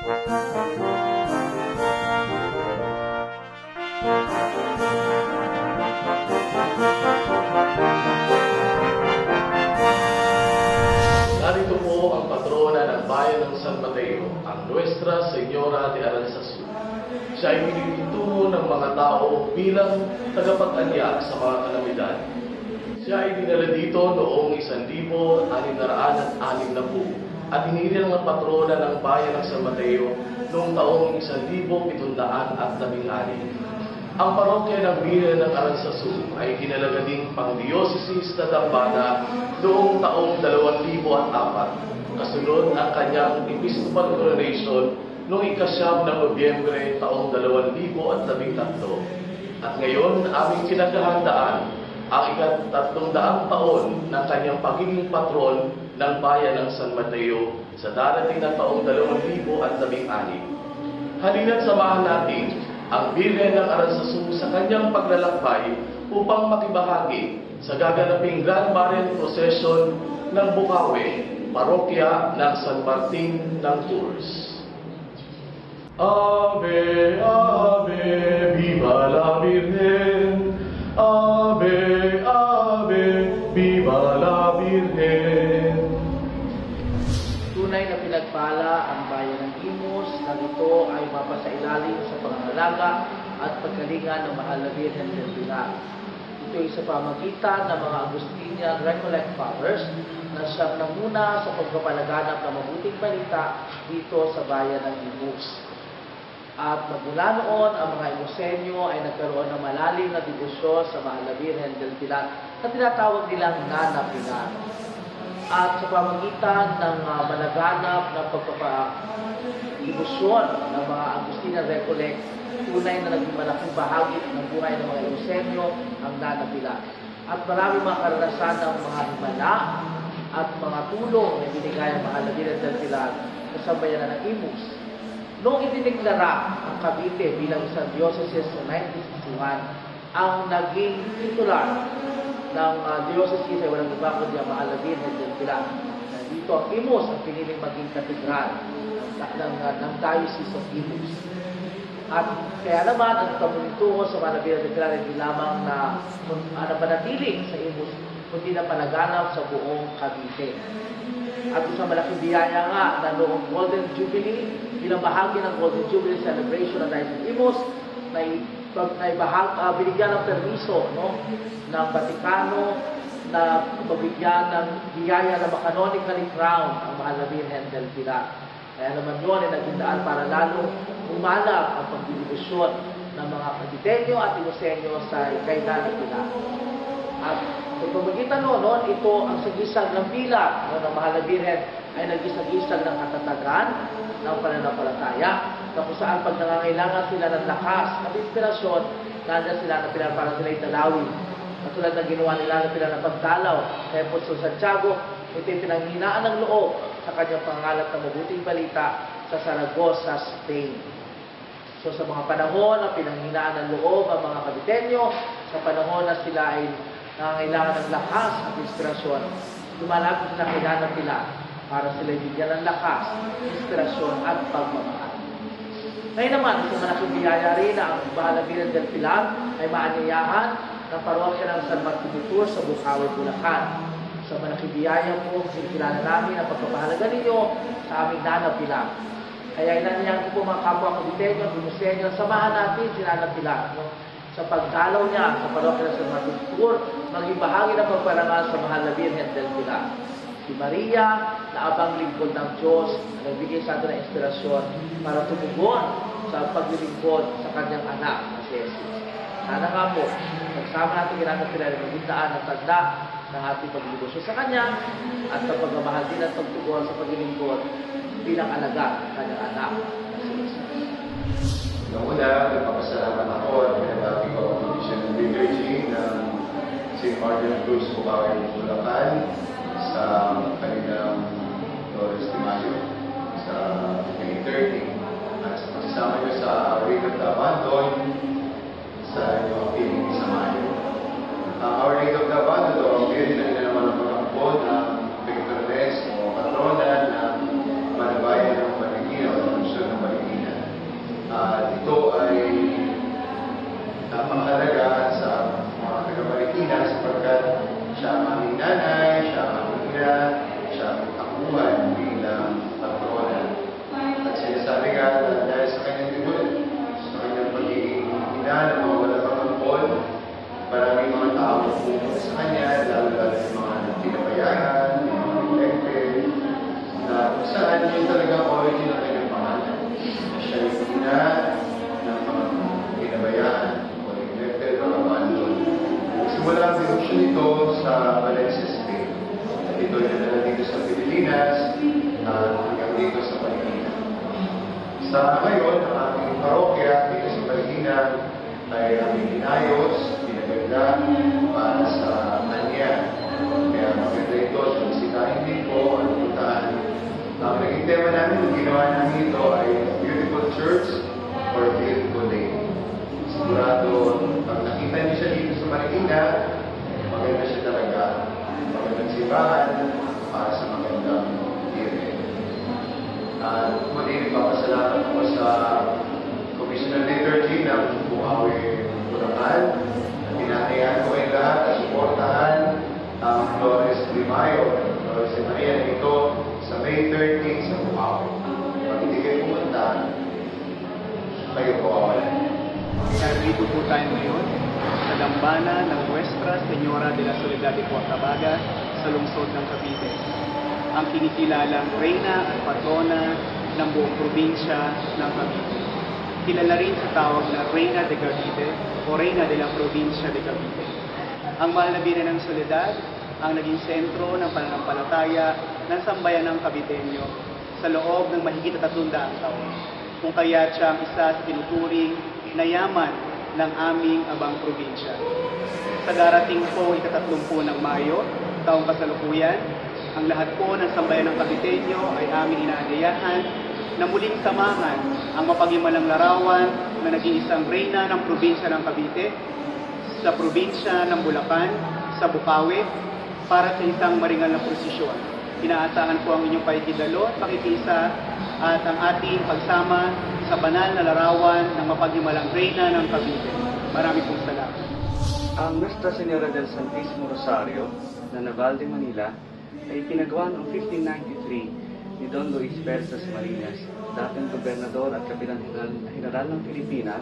Narito po ang patrona ng bayan ng San Mateo, ang Nuestra Señora de Aranzazu. Siya ay pinipitungo ng mga tao bilang tagapag-anya sa mga kalamidad. Siya ay dinala dito noong 1660 at hinihiling ng patrona ng bayan ng San Mateo noong taong 1716. Ang parokya ng Birhen ng Aranzazu ay ginalaga ding pang-diocesis na dambana noong taong 2004, kasunod ang kanyang episcopal coronation noong ika-9 ng Nobyembre taong 2013. At ngayon, aming kinagahandaan ang ika-300 taon ng kanyang pagiging patron ng bayan ng San Mateo sa darating na taong 2016. Halina't samahan natin ang Birhen ng Aranzazu sa kanyang paglalakbay upang makibahagi sa gaganaping Grand Marian Procession ng Bukawi, parokya ng San Martin ng Tours. Ave, Ave, viva la Virgen! Ave, Ave, viva la Virgen! Tunay na pinagpala ang bayan ng Imus na ito ay mapasailalim sa pangangalaga at pagkalinga ng mahal na Birhen del Pilar. Ito ay sa pamagitan ng mga Agustinian Recollect Fathers na siyang nanguna sa pagpapalaganap ng mabuting balita dito sa bayan ng Imus. At magmula noon, ang mga Imusenyo ay nagkaroon ng malalim na debosyon sa mahal na Birhen del Pilar na tinatawag nilang Nana Pilar. At sa pamagitan ng malaganap na pagpapalibusyon ng mga Agustinian Recollect, tunay na naging malaking bahagi ng buhay ng mga Imusenyo ang Nana Pilar. At marami mga karanasan ng mga himala at mga tulong na binigay ang mahal na Birhen del Pilar sa sambayanan ng Imus. Noong itineklara ang Cavite bilang isang diocese sa 1961, ang naging titular ng diocese ay walang iba kundi ang mahal na Birhen del Pilar. Dito ang Imus ang piniling maging katedral ng Diocese of Imus. At kaya naman ang kamunitungo sa mahal na Birhen del Pilar ay hindi lamang na napanatili sa Imus, kundi na palaganap sa buong Cavite. At isang malaking biyaya nga na noong Golden Jubilee, bilang bahagi ng Golden Jubilee celebration ng Diocese of Imus, binigyan ng permiso ng Vatikano na mabigyan ng biyaya na canonically crown ang mahal na Birhen del Pilar. Kaya naman yun ay naging daan para lalo umalap ang pagdibusyon ng mga Caviteño at Imusenyo sa kay Nana Pilar. At kung pamagitan noon, ito ang sagisag ng pilar ng mahal na Birhen ay nagisag-isag ng katatagan ng pananampalataya na kung saan pag nangangailangan sila ng lakas at inspirasyon, nandiyan sila na Pilar para sila itanawin. Katulad ng ginawa nila na Pilar ng pagdalaw kay Apostol Santiago, ito yung pinanghinaan ng loob sa kanyang pangalat ng mabuting balita sa Saragossa, Spain. So sa mga panahon na pinanghinaan ng loob ang mga Caviteño, sa panahon na sila ay nangangailangan ng lakas at inspirasyon, lumalapit sila kay Nana Pilar para sila bigyan ng lakas, inspirasyon at pagmamahal. Ngayon naman, isang malaking biyaya rin na ang mahal na Birhen del Pilar ay maanyayahan ng parokya ng San Martin de Tours sa Bukawi, Bulacan. Sa malaking biyaya po, sinikilala namin ang pagpapahalaga ninyo sa aming Nana Pilar. Kaya inanyayahan ko po mga kapwa Caviteño at Imusenyo, samahan natin si Nana Pilar sa pagdalaw niya sa parokya ng San Martin de Tours, maging bahagi ng pagparangal sa mahal na Birhen del Pilar. Si Maria, na abang lingkod ng Diyos, na nagbigay sa atin ng inspirasyon para tumugon sa paglilingkod sa kanyang anak na si Jesus. Sana nga po, nagsama natin ginagawa sila ng magindaan at tanda ng ating paglilingkod sa kanya at sa pagmamahal din at pagtugon sa paglilingkod bilang alaga ng kanyang anak na si Jesus. Una, nagpapasalamat ako at pinabati ko ang condition ng liturgy ng St. Martin of Tours, Bukawi, Bulacan sa kanilang Flores de Mayo sa May 30 at sa pagsasama nyo sa Our Lady of the Abandon sa inyong piling sa Mayo. Our Lady of the Abandon o ang piling na naman ang mga po ng Victorines o patrona ng Manabayan ng Panagino o Lungsod ng Sa ngayon, ang aming parokya dito sa Paliginan ay aming inayos, pinaganda para sa kanya. Kaya maganda ito, sumisikahin din po, ang puntaan. Ang naging tema namin, yung ginawa namin ito ay Beautiful Church for a Beautiful Day. Sigurado, pag nakita niyo siya dito sa Paliginan, maganda siya talaga. Magandang simbahan para sa magandang event. At muli, nagpapasalamat po sa Commission on Liturgy ng Bukawi, Bulacan. Pinahayaan ko kayo lahat at suportahan ang Flores de Mayo, Flores de Maria dito sa May 13 sa Bukawi. Pag hindi kayo pumunta, kayo po kawalan. Nandito po tayo ngayon sa dambana ng Nuestra Señora de la Soledad de Portabaga sa lungsod ng Cavite. Ang kinikilalang reyna at patrona ng buong probinsya ng Cavite. Kilala rin sa tawag na Reina de Cavite o Reina de la Provincia de Cavite. Ang mahal na Birhen ng Soledad ang naging sentro ng pananampalataya ng sambayan ng Caviteño sa loob ng mahigit 300 taon. Kung kaya siya ang isa sa tinuturing na yaman ng aming abang probinsya. Sa darating po ika-30 ng Mayo, taong kasalukuyan, ang lahat po ng sambayan ng Caviteño ay aming inaanyayahan na muling samahan ang mapaghimalang larawan na naging isang reyna ng probinsya ng Cavite, sa probinsya ng Bulacan, sa Bukawi, para sa isang maringal na prosesyon. Inaasahan po ang inyong pakikidalo at pakikisa at ang ating pagsama sa banal na larawan ng mapaghimalang reyna ng Cavite. Marami pong salamat. Ang Nuestra Señora del Santísimo Rosario na Naval de Manila ay pinagawa noong 1593 ni Don Luis Persas Marinas, dating gobernador at kapitan general ng Pilipinas,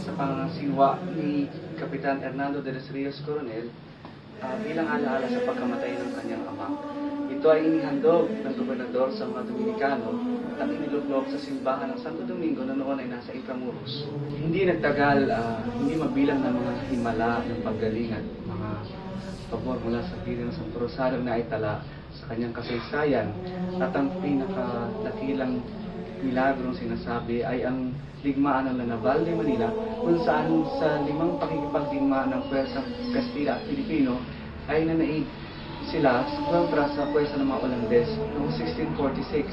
sa pangasiwa ni Kapitan Hernando de los Rios Coronel bilang alaala sa pagkamatay ng kanyang ama. Ito ay inihandog ng gobernador sa mga Dominikano at iniluklok sa simbahan ng Santo Domingo na noon ay nasa Intramuros. Hindi nagtagal, hindi mabilang ng mga himala ng paggaling at mga pabor mula sa Birhen ng Santo Rosario na itala sa kanyang kasaysayan. At ang pinakadakilang milagrong sinasabi ay ang digmaan ng Naval de Manila, kung saan sa 5 pakikipagdigmaan ng Pwersang Kastila at Pilipino ay nanaig sila kontra sa pwersa ng mga Olandes noong 1646.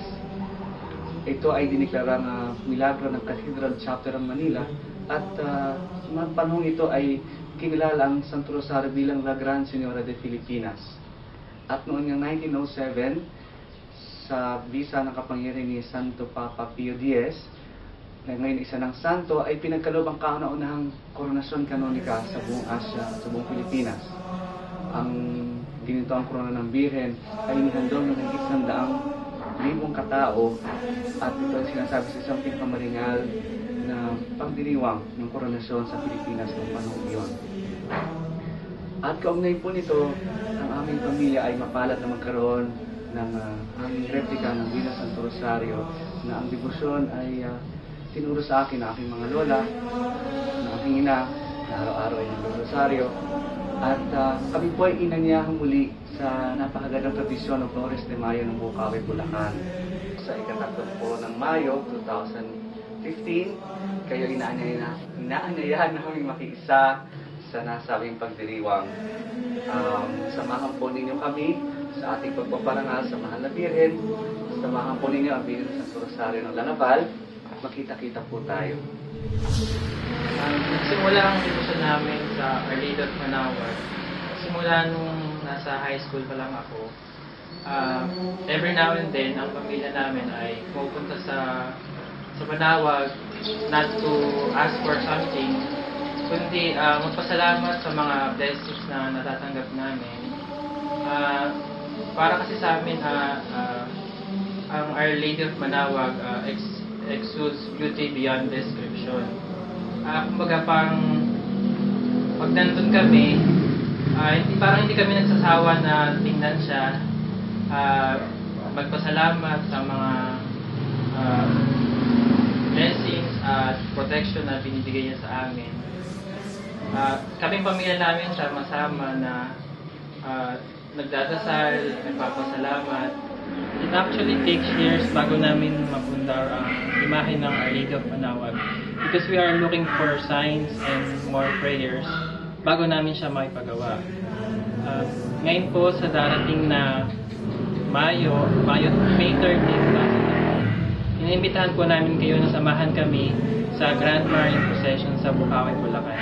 Ito ay diniklara na milagro ng Cathedral Chapter ng Manila at mga panahon ito ay kinilala ang Santo Rosario bilang La Gran Señora de Filipinas. At noong 1907, sa bisa ng kapangyarihan ni Santo Papa Pio X, na ngayon isa ng santo, ay pinagkaloob ang kauna-unahang koronasyon kanonika sa buong Asya at sa buong Pilipinas. Ang ginito ang korona ng Birhen ay inihandog ng higit 100,000 katao at ito ay sinasabi sa isang pinakamaringal na pagdiriwang ng koronasyon sa Pilipinas noong panahon iyon. At kaugnay po nito, ang aming pamilya ay mapalad na magkaroon ng aming replika ng Villa Santo Rosario na ang debosyon ay tinuro sa akin ng aking mga lola, ng aking ina, na araw-araw ay nag-rosaryo. At kami po ay inanyahang muli sa napakagandang tradisyon ng Flores de Mayo ng Bukawi, Bulacan. Sa ika-3 ng Mayo 2015, kayo inaanyayahan namin makiisa sa nasabing pagdiriwang. Samahan po ninyo kami sa ating pagpaparangal sa Mahal na Birhen. Samahan po ninyo ang Birhen ng Santo Rosario ng Lanaval. Makita-kita po tayo. Nagsimula ang devotion namin sa Our Lady of Manawag. Simula nung nasa high school pa lang ako, every now and then, ang pamilya namin ay pupunta sa Manawag, not to ask for something, kundi magpasalamat sa mga blessings na natatanggap namin. Para kasi sa amin, ang Our Lady of Manawag exudes beauty beyond description. Kumbaga parang pag nandun kami, parang hindi kami nagsasawa na tingnan siya, magpasalamat sa mga blessings at protection na binibigay niya sa amin. Kaming pamilya namin sama-sama na nagdadasal, nagpapasalamat, It actually takes years bago namin mapundar ang imahe ng Our Lady of Manaoag because we are looking for signs and more prayers bago namin siya maipagawa. Ngayon po sa darating na May 13, inimbitahan po namin kayo na samahan kami sa Grand Marian Procession sa Bukawi, Bulacan.